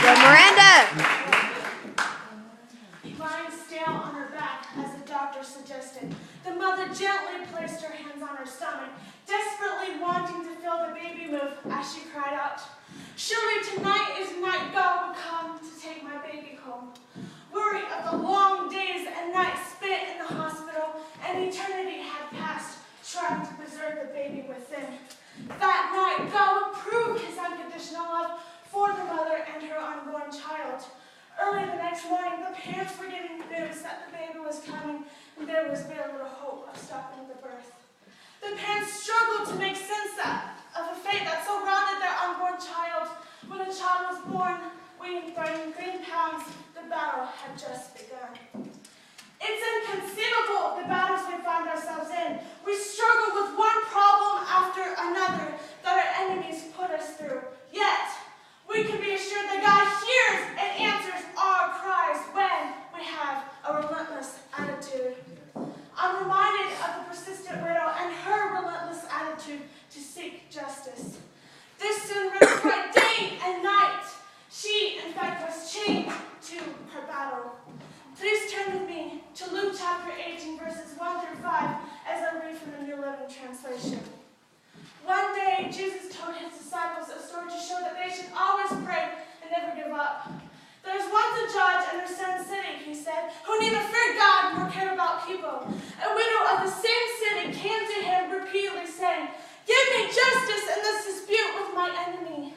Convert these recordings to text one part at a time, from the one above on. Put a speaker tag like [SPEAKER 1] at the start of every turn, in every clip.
[SPEAKER 1] Go Miranda!
[SPEAKER 2] Lying still on her back, as the doctor suggested, the mother gently placed her hands on her stomach, desperately wanting to feel the baby move as she cried out, "Surely tonight is the night God will come to take my baby home." Worry of the long days and nights spent in the hospital, and eternity had passed, trying to preserve the baby within. That night, God would prove his unconditional love for the mother and her unborn child. Early the next morning, the parents were getting news that the baby was coming, and there was very little hope of stopping the birth. The parents struggled to make sense of a fate that surrounded their unborn child. When the child was born, weighing 30 green pounds, the battle had just begun. It's inconceivable the battles we find ourselves in. We struggle with one problem after another that our enemies put us through. Yet, we can be assured that God hears and answers our cries when we have a relentless attitude. I'm reminded of the persistent widow and her relentless attitude to seek justice. This sin ran right day and night. She, in fact, was chained to her battle. Please turn with me to Luke chapter 18, verses 1 through 5, as I read from the New Living Translation. One day, Jesus told his disciples a story to show that they should always pray and never give up. "There was once a judge in a certain city," he said, "who neither feared God nor cared about people. A widow of the same city came to him repeatedly saying, 'Give me justice in this dispute with my enemy.'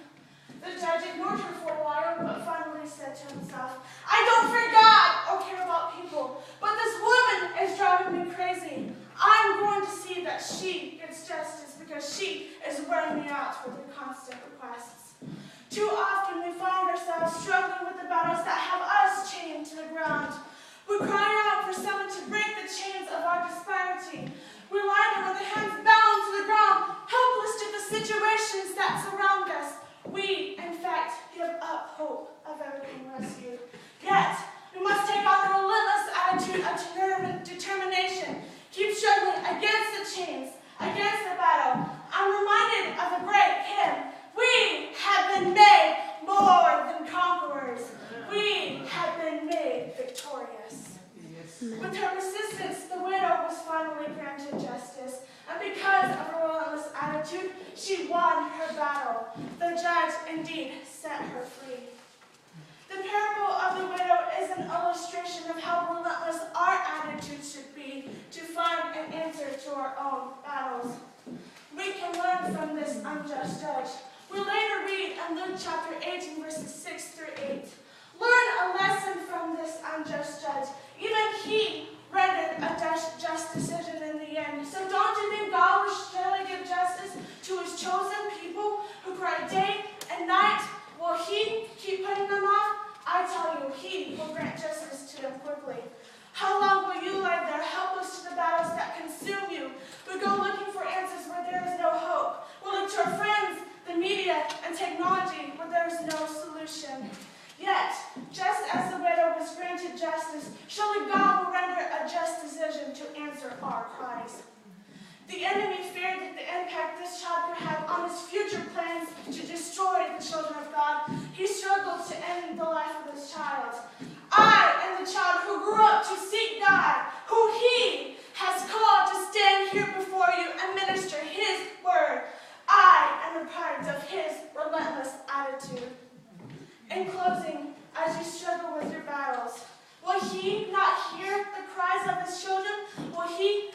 [SPEAKER 2] The judge ignored her for a while, but finally said to himself, 'I don't fear God or care about people, but this woman is driving me crazy. I'm going to see that she gets justice because she is wearing me out with her constant requests.' Too often we find ourselves struggling with the battles that have us chained to the ground. We cry out for someone to break the chains of our disparity. We lie there with our hands bound to the ground, helpless to the situations that surround us. We, in fact, give up hope of ever being rescued. Yet, we must take on a relentless attitude of determination, keep struggling against the chains, against the battle. I'm reminded of a great hymn. We have been made more than conquerors. We have been made victorious. With her persistence, the widow was finally granted justice, and because of her relentless attitude, she won her battle. The judge indeed set her free. The parable of the widow is an illustration of how relentless our attitude should be to find an answer to our own battles. We can learn from this unjust judge. We later read in Luke chapter 18, verses 6 through 8. Learn a lesson from this unjust judge. Even he rendered a just decision in the end. So don't you think God will surely give justice to his chosen people who cry day and night? Will he keep putting them off? I tell you, he will grant justice to them quickly. How long will you lie there helpless to the battles that consume you? We go looking for answers where there is no hope. We look to our friends, the media, and technology where there is no solution. Yet, just as the widow was granted justice, surely God will render a just decision to answer our cries. The enemy feared that the impact this child could have on his future plans to destroy the children of God. He struggled to end the life of his child. I am the child who grew up to seek God, who he has called to stand here before you and minister his word. I am the product of his relentless attitude. In closing, as you struggle with your battles, will he not hear the cries of his children? Will he